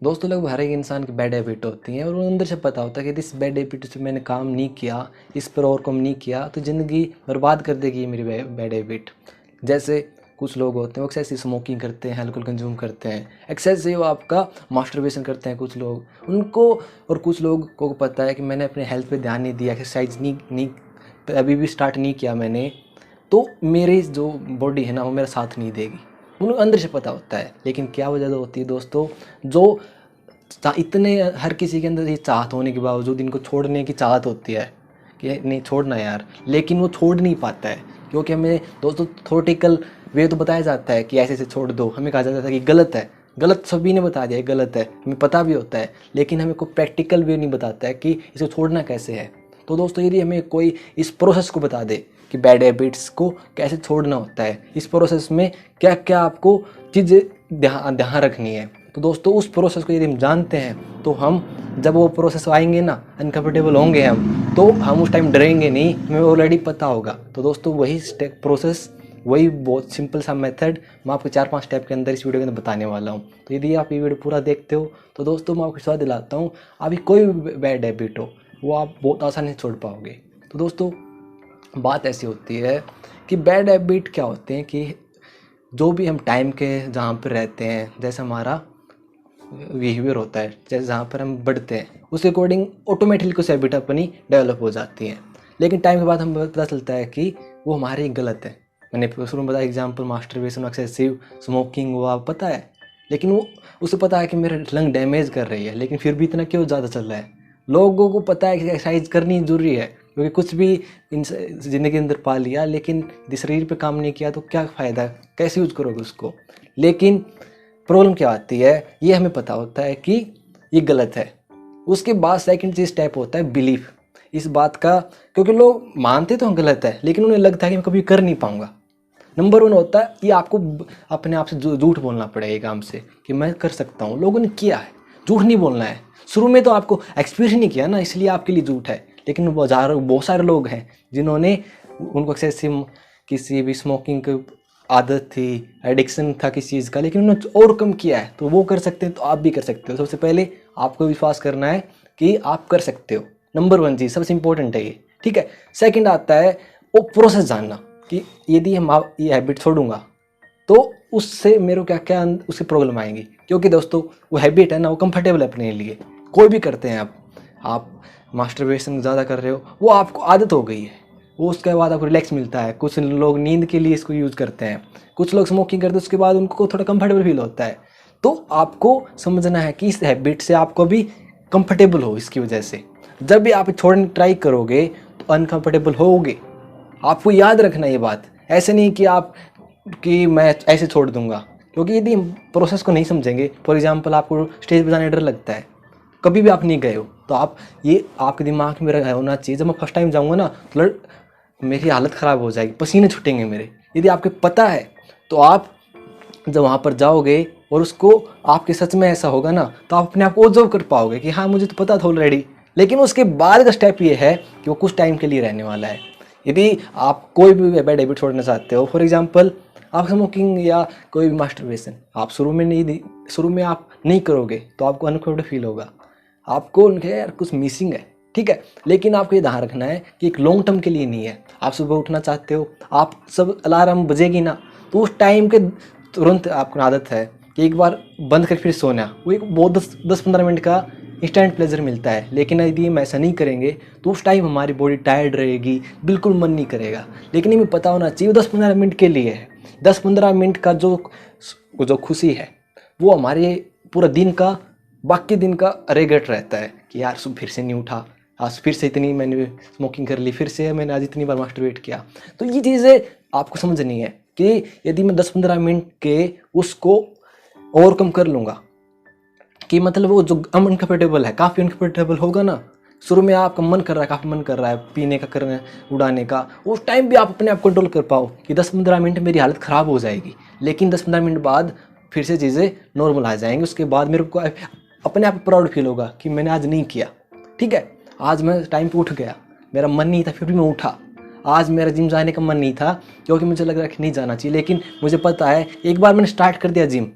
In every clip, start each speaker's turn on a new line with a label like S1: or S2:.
S1: दोस्तों लगभग हर एक इंसान की बैड हैबिट होती हैं और उन्हें अंदर से पता होता है कि इस बैड हैबिट से मैंने काम नहीं किया, इस पर ओवरकम नहीं किया तो ज़िंदगी बर्बाद कर देगी ये मेरी बैड हैबिट। जैसे कुछ लोग होते हैं वो एक्सेसिव स्मोकिंग करते हैं, अल्कोहल कंज्यूम करते हैं, एक्सेसिव आपका मास्टरबेशन करते हैं कुछ लोग उनको। और कुछ लोग को पता है कि मैंने अपने हेल्थ पे ध्यान नहीं दिया, एक्सरसाइज नहीं अभी भी स्टार्ट नहीं किया मैंने, तो मेरी जो बॉडी है ना वो मेरा साथ नहीं देगी। उन्हें अंदर से पता होता है, लेकिन क्या वजह होती है दोस्तों, जो इतने हर किसी के अंदर ये चाहत होने के बावजूद इनको छोड़ने की चाहत होती है कि नहीं छोड़ना यार, लेकिन वो छोड़ नहीं पाता है। क्योंकि हमें दोस्तों थ्योरेटिकल वे तो बताया जाता है कि ऐसे ऐसे छोड़ दो, हमें कहा जाता है कि गलत है, गलत सभी ने बता दिया गलत है, हमें पता भी होता है, लेकिन हमें कोई प्रैक्टिकल वे नहीं बताता है कि इसे छोड़ना कैसे है। तो दोस्तों यदि हमें कोई इस प्रोसेस को बता दे कि बैड हैबिट्स को कैसे छोड़ना होता है, इस प्रोसेस में क्या क्या आपको चीज़ें ध्यान रखनी है, तो दोस्तों उस प्रोसेस को यदि हम जानते हैं तो हम जब वो प्रोसेस आएंगे ना, अनकम्फर्टेबल होंगे हम, तो हम उस टाइम डरेंगे नहीं, हमें ऑलरेडी पता होगा। तो दोस्तों वही स्टेप प्रोसेस, वही बहुत सिंपल सा मेथड मैं आपको 4-5 स्टेप के अंदर इस वीडियो के अंदर बताने वाला हूँ। तो यदि आप ये वीडियो पूरा देखते हो तो दोस्तों मैं आपको विश्वास दिलाता हूँ अभी कोई भी बैड हैबिट हो वो आप बहुत आसानी से छोड़ पाओगे। तो दोस्तों बात ऐसी होती है कि बैड हैबिट क्या होते हैं कि जो भी हम टाइम के जहाँ पर रहते हैं, जैसे हमारा बिहेवियर होता है, जैसे जहाँ पर हम बढ़ते हैं उसके अकॉर्डिंग ऑटोमेटिकली कुछ हैबिट अपनी डेवलप हो जाती हैं, लेकिन टाइम के बाद हमें पता चलता है कि वो हमारी गलत है। मैंने शुरू में बताया एग्जाम्पल मास्टरबेशन, एक्सेसिव स्मोकिंग, वो आप पता है, लेकिन वो उसे पता है कि मेरे लंग डैमेज कर रही है, लेकिन फिर भी इतना क्यों ज़्यादा चल रहा है। लोगों को पता है कि एक्सरसाइज करनी ज़रूरी है, क्योंकि कुछ भी ज़िंदगी के अंदर पा लिया लेकिन यदि शरीर पे काम नहीं किया तो क्या फ़ायदा, कैसे यूज़ करोगे उसको। लेकिन प्रॉब्लम क्या आती है, ये हमें पता होता है कि ये गलत है। उसके बाद सेकंड चीज स्टेप होता है बिलीफ इस बात का, क्योंकि लोग मानते तो हम गलत है लेकिन उन्हें लगता है कि मैं कभी कर नहीं पाऊंगा। नंबर 1 होता है ये आपको अपने आप से झूठ बोलना पड़ेगा काम से कि मैं कर सकता हूँ। लोगों ने किया है, झूठ नहीं बोलना है। शुरू में तो आपको एक्सपीरियंस नहीं किया ना, इसलिए आपके लिए झूठ है, लेकिन बहुत सारे लोग हैं जिन्होंने उनको एक्सेसिव किसी भी स्मोकिंग की आदत थी, एडिक्शन था किसी चीज़ का, लेकिन उन्होंने ओवरकम किया है, तो वो कर सकते हैं तो आप भी कर सकते हो। सबसे पहले आपको विश्वास करना है कि आप कर सकते हो। नंबर 1 चीज़ सबसे इंपॉर्टेंट है ये, ठीक है। सेकंड आता है वो प्रोसेस जानना कि यदि हम ये हैबिट छोड़ूंगा तो उससे मेरे को क्या क्या उससे प्रॉब्लम आएंगी, क्योंकि दोस्तों वो हैबिट है ना वो कंफर्टेबल है अपने लिए, कोई भी करते हैं आप मास्टरबेशन ज़्यादा कर रहे हो वो आपको आदत हो गई है, वो उसके बाद आपको रिलैक्स मिलता है। कुछ लोग नींद के लिए इसको यूज़ करते हैं, कुछ लोग स्मोकिंग करते हैं उसके बाद उनको थोड़ा कंफर्टेबल फील होता है। तो आपको समझना है कि इस हैबिट से आपको भी कंफर्टेबल हो, इसकी वजह से जब भी आप छोड़ने ट्राई करोगे तो अनकंफर्टेबल होगे। आपको याद रखना ये बात, ऐसे नहीं कि आप कि मैं ऐसे छोड़ दूंगा, क्योंकि यदि प्रोसेस को नहीं समझेंगे, फॉर एग्जांपल आपको स्टेज पर जाने डर लगता है, कभी भी आप नहीं गए हो, तो आप ये आपके दिमाग में होना चाहिए जब मैं फर्स्ट टाइम जाऊँगा ना तो मेरी हालत ख़राब हो जाएगी, पसीने छूटेंगे मेरे। यदि आपको पता है तो आप जब वहाँ पर जाओगे और उसको आपके सच में ऐसा होगा ना तो आप अपने आप को ऑब्जर्व कर पाओगे कि हाँ मुझे तो पता था ऑलरेडी। लेकिन उसके बाद का स्टेप ये है कि वो कुछ टाइम के लिए रहने वाला है। यदि आप कोई भी बैड हैबिट छोड़ना चाहते हो, फॉर एग्जाम्पल आप स्मोकिंग या कोई भी मास्टरबेशन, आप शुरू में आप नहीं करोगे तो आपको अनकंफर्टेबल फील होगा, आपको उनके यार कुछ मिसिंग है, ठीक है। लेकिन आपको ये ध्यान रखना है कि एक लॉन्ग टर्म के लिए नहीं है। आप सुबह उठना चाहते हो, आप सब अलार्म बजेगी ना तो उस टाइम के तुरंत आपको आदत है कि एक बार बंद कर फिर सोना, वो एक बहुत 10-15 मिनट का इंस्टेंट प्लेजर मिलता है। लेकिन यदि हम ऐसा नहीं करेंगे तो उस टाइम हमारी बॉडी टायर्ड रहेगी, बिल्कुल मन नहीं करेगा। लेकिन हमें पता होना चाहिए 10-15 मिनट के लिए है, 10-15 मिनट का जो खुशी है वो हमारे पूरा दिन का, बाकी दिन का रेगट रहता है कि यार सुबह फिर से नहीं उठा, आज फिर से इतनी मैंने स्मोकिंग कर ली, फिर से मैंने आज इतनी बार मास्टरबेट किया। तो ये चीज़ें आपको समझनी है कि यदि मैं 10-15 मिनट के उसको ओवरकम कर लूँगा, कि मतलब वो जो अनकंफर्टेबल है, काफ़ी अनकंफर्टेबल होगा ना, शुरू में आपका मन कर रहा है, काफ़ी मन कर रहा है पीने का, करने उड़ाने का, उस टाइम भी आप अपने आप कंट्रोल कर पाओ कि 10-15 मिनट मेरी हालत ख़राब हो जाएगी, लेकिन 10-15 मिनट बाद फिर से चीज़ें नॉर्मल आ जाएंगी। उसके बाद मेरे को अपने आप प्राउड फील होगा कि मैंने आज नहीं किया, ठीक है। आज मैं टाइम पे उठ गया, मेरा मन नहीं था फिर भी मैं उठा। आज मेरा जिम जाने का मन नहीं था क्योंकि मुझे लग रहा है कि नहीं जाना चाहिए, लेकिन मुझे पता है एक बार मैंने स्टार्ट कर दिया जिम,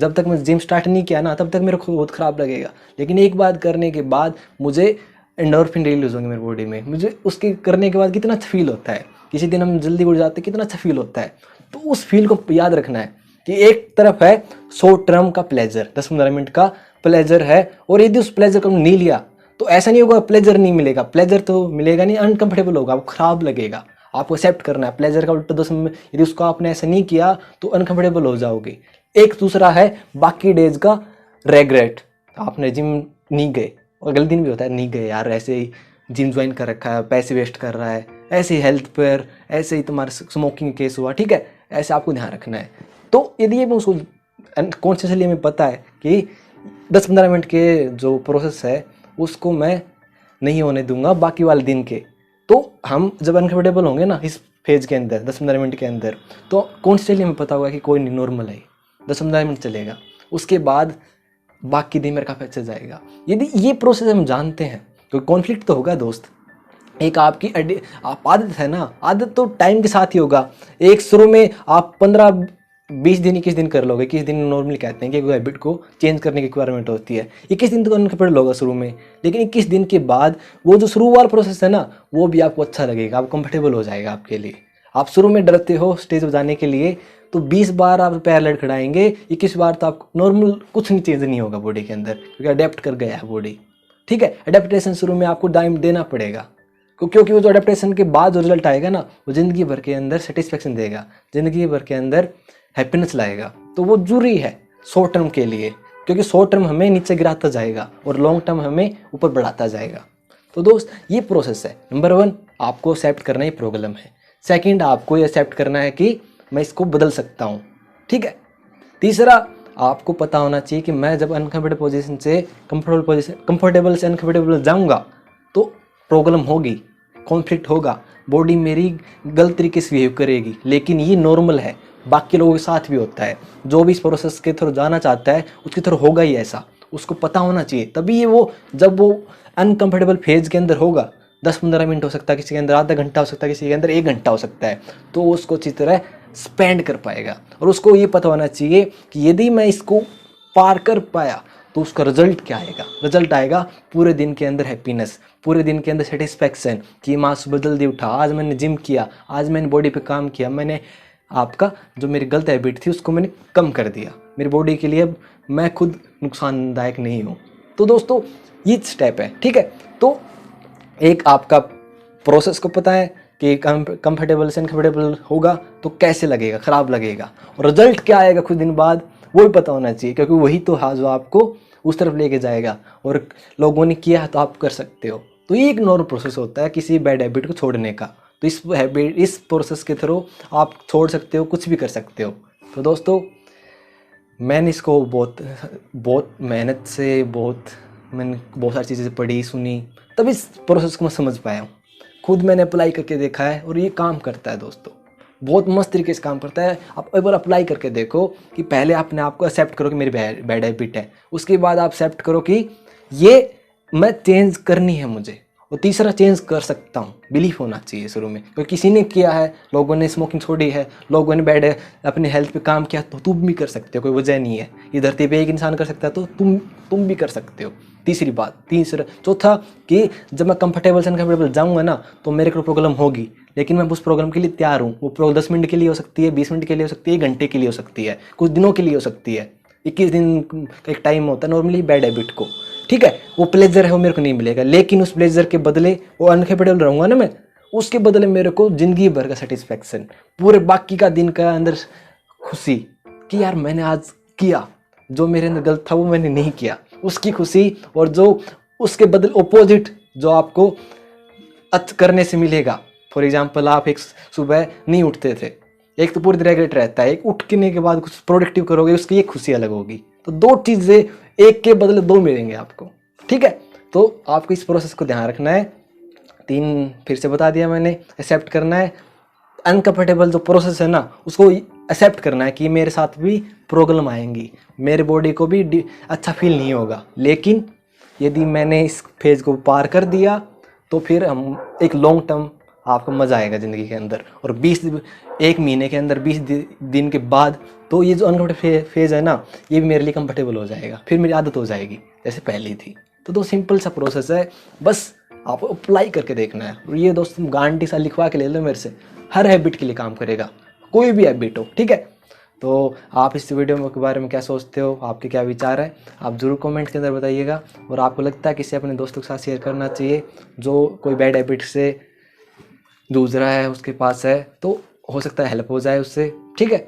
S1: जब तक मैं जिम स्टार्ट नहीं किया ना तब तक मेरे को बहुत ख़राब लगेगा, लेकिन एक बार करने के बाद मुझे एंडोर्फिन रिलीज होंगे मेरी बॉडी में, मुझे उसके करने के बाद कितना अच्छा फील होता है। किसी दिन हम जल्दी उठ जाते हैं, कितना अच्छा फील होता है। तो उस फील को याद रखना है कि एक तरफ है शॉर्ट टर्म का प्लेजर, 10-15 मिनट का प्लेजर है, और यदि उस प्लेजर को नहीं लिया तो ऐसा नहीं होगा प्लेजर नहीं मिलेगा, प्लेजर तो मिलेगा नहीं, अनकंफर्टेबल होगा, आपको खराब लगेगा। आपको एक्सेप्ट करना है प्लेजर का उल्टा 10 मिनट, यदि उसको आपने ऐसा नहीं किया तो अनकंफर्टेबल हो जाओगे। एक दूसरा है बाकी डेज का रेग्रेट, आपने जिम नहीं गए, और गलत दिन भी होता है नहीं गए यार, ऐसे ही जिम ज्वाइन कर रखा है, पैसे वेस्ट कर रहा है, ऐसे ही हेल्थ पर, ऐसे ही तुम्हारा स्मोकिंग केस हुआ, ठीक है, ऐसे आपको ध्यान रखना है। तो यदि ये उसको कॉन्शियसली हमें पता है कि 10-15 मिनट के जो प्रोसेस है उसको मैं नहीं होने दूंगा बाकी वाले दिन के, तो हम जब अनकंफर्टेबल होंगे ना इस फेज के अंदर 10-15 मिनट के अंदर, तो कॉन्शियसली हमें पता होगा कि कोई नहीं, नॉर्मल है, 10-15 मिनट चलेगा, उसके बाद बाकी दिन मेरा काफ़ी अच्छा जाएगा। यदि ये प्रोसेस हम जानते हैं तो कॉन्फ्लिक्ट तो होगा दोस्त। एक आपकी आप आदत है ना, आदत तो टाइम के साथ ही होगा। एक शुरू में आप 15-20 दिन 21 दिन कर लोगे, 21 दिन नॉर्मली कहते हैं कि कोई हैबिट को चेंज करने की रिक्वायरमेंट होती है, 21 दिन तो अनकंफर्टेबल होगा शुरू में, लेकिन 21 दिन के बाद वो जो शुरू वाला प्रोसेस है ना वो भी आपको अच्छा लगेगा, आप कंफर्टेबल हो जाएगा आपके लिए। आप शुरू में डरते हो स्टेज पर जाने के लिए, तो 20 बार आप पैर लड़खड़ाएंगे, 21 बार तो आप नॉर्मल कुछ नहीं चेंज नहीं होगा बॉडी के अंदर, क्योंकि अडेप्ट कर गया है बॉडी, ठीक है। अडेप्टेशन शुरू में आपको टाइम देना पड़ेगा, क्योंकि वो जो अडेप्टेशन के बाद जो रिजल्ट आएगा ना वो ज़िंदगी भर के अंदर सेटिस्फेक्शन देगा, ज़िंदगी भर के अंदर हैप्पीनेस लाएगा। तो वो जरूरी है शॉर्ट टर्म के लिए, क्योंकि शॉर्ट टर्म हमें नीचे गिराता जाएगा और लॉन्ग टर्म हमें ऊपर बढ़ाता जाएगा। तो दोस्त ये प्रोसेस है। नंबर 1 आपको एक्सेप्ट करना ही प्रॉब्लम है। सेकंड आपको ये एक्सेप्ट करना है कि मैं इसको बदल सकता हूँ, ठीक है। तीसरा आपको पता होना चाहिए कि मैं जब अनकंफर्टेबल पोजीशन से कंफर्टेबल से अनकंफर्टेबल जाऊँगा तो प्रॉब्लम होगी, कॉन्फ्लिक्ट होगा, बॉडी मेरी गलत तरीके से बिहेव करेगी, लेकिन ये नॉर्मल है, बाकी लोगों के साथ भी होता है। जो भी इस प्रोसेस के थ्रू जाना चाहता है उसके थ्रू होगा ही ऐसा, उसको पता होना चाहिए। तभी ये वो जब वो अनकंफर्टेबल फेज के अंदर होगा, 10-15 मिनट हो सकता है, किसी के अंदर आधा घंटा हो सकता है, किसी के अंदर 1 घंटा हो सकता है, तो उसको अच्छी तरह स्पेंड कर पाएगा। और उसको ये पता होना चाहिए कि यदि मैं इसको पार कर पाया तो उसका रिजल्ट क्या आएगा। रिजल्ट आएगा पूरे दिन के अंदर हैप्पीनेस, पूरे दिन के अंदर सेटिस्फैक्शन कि माँ सुबह जल्दी उठा, आज मैंने जिम किया, आज मैंने बॉडी पे काम किया, मैंने आपका जो मेरी गलत हैबिट थी उसको मैंने कम कर दिया, मेरी बॉडी के लिए अब मैं खुद नुकसानदायक नहीं हूँ। तो दोस्तों ये स्टेप है, ठीक है। तो एक आपका प्रोसेस को पता है कि कंफर्टेबल से अनकंफर्टेबल होगा तो कैसे लगेगा, ख़राब लगेगा, और रिजल्ट क्या आएगा कुछ दिन बाद वो भी पता होना चाहिए, क्योंकि वही तो हाँ जो आपको उस तरफ लेके जाएगा, और लोगों ने किया है तो आप कर सकते हो। तो ये एक नॉर्मल प्रोसेस होता है किसी बैड हैबिट को छोड़ने का। तो इस प्रोसेस के थ्रू आप छोड़ सकते हो, कुछ भी कर सकते हो। तो दोस्तों मैंने इसको बहुत मेहनत से मैंने बहुत सारी चीज़ें पढ़ी सुनी, तब इस प्रोसेस को मैं समझ पाया हूँ। खुद मैंने अप्लाई करके देखा है और ये काम करता है दोस्तों, बहुत मस्त तरीके से काम करता है। आप एक बार अप्लाई करके देखो कि पहले अपने आप को एक्सेप्ट करो कि मेरी बैड हैबिट है, उसके बाद आप एक्सेप्ट करो कि ये मैं चेंज करनी है मुझे, और तीसरा चेंज कर सकता हूँ। बिलीफ होना चाहिए शुरू में, क्योंकि किसी ने किया है, लोगों ने स्मोकिंग छोड़ी है, लोगों ने अपने हेल्थ पे काम किया, तो तुम भी कर सकते हो, कोई वजह नहीं है। ये धरती पे एक इंसान कर सकता है तो तुम भी कर सकते हो। चौथा कि जब मैं कंफर्टेबल से अनकंफर्टेबल जाऊँगा ना तो मेरे को प्रॉब्लम होगी, लेकिन मैं उस प्रोग्राम के लिए तैयार हूँ। वो 10 मिनट के लिए हो सकती है, 20 मिनट के लिए हो सकती है, 1 घंटे के लिए हो सकती है, कुछ दिनों के लिए हो सकती है। 21 दिन का एक टाइम होता है नॉर्मली बैड हैबिट को, ठीक है। वो प्लेजर है वो मेरे को नहीं मिलेगा, लेकिन उस प्लेजर के बदले वो अनकंफर्टेबल रहूँगा ना मैं, उसके बदले मेरे को ज़िंदगी भर का सेटिस्फैक्शन, पूरे बाकी का दिन का अंदर खुशी कि यार मैंने आज किया, जो मेरे अंदर गलत था वो मैंने नहीं किया, उसकी खुशी, और जो उसके बदले ऑपोजिट जो आपको करने से मिलेगा। फॉर एग्जाम्पल आप एक सुबह नहीं उठते थे, एक तो पूरी तरह रेगुलेट रहता है, एक उठने के बाद कुछ प्रोडक्टिव करोगे उसकी एक खुशी अलग होगी। तो 2 चीज़ें एक के बदले 2 मिलेंगे आपको, ठीक है। तो आपको इस प्रोसेस को ध्यान रखना है। 3 फिर से बता दिया मैंने। एक्सेप्ट करना है अनकंफर्टेबल जो प्रोसेस है ना उसको एक्सेप्ट करना है कि मेरे साथ भी प्रॉब्लम आएंगी, मेरे बॉडी को भी अच्छा फील नहीं होगा, लेकिन यदि मैंने इस फेज को पार कर दिया तो फिर हम एक लॉन्ग टर्म आपको मज़ा आएगा ज़िंदगी के अंदर। और 1 महीने के अंदर 20 दिन के बाद तो ये जो अनकम्फर्टेबल फेज़ है ना, ये भी मेरे लिए कंफर्टेबल हो जाएगा, फिर मेरी आदत हो जाएगी जैसे पहले थी। तो सिंपल सा प्रोसेस है, बस आपको अप्लाई करके देखना है। और ये दोस्त तुम गारंटी सा लिखवा के ले लो मेरे से, हर हैबिट के लिए काम करेगा, कोई भी हैबिट हो, ठीक है। तो आप इस वीडियो के बारे में क्या सोचते हो, आपके क्या विचार है, आप ज़रूर कमेंट के अंदर बताइएगा। और आपको लगता है कि इसे अपने दोस्तों के साथ शेयर करना चाहिए जो कोई बैड हैबिट से जूझ रहा है, उसके पास है, तो हो सकता है हेल्प हो जाए उससे, ठीक है।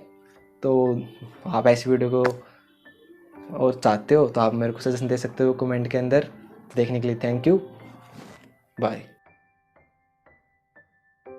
S1: तो आप ऐसी वीडियो को और चाहते हो तो आप मेरे को सजेशन दे सकते हो कमेंट के अंदर। देखने के लिए थैंक यू, बाय।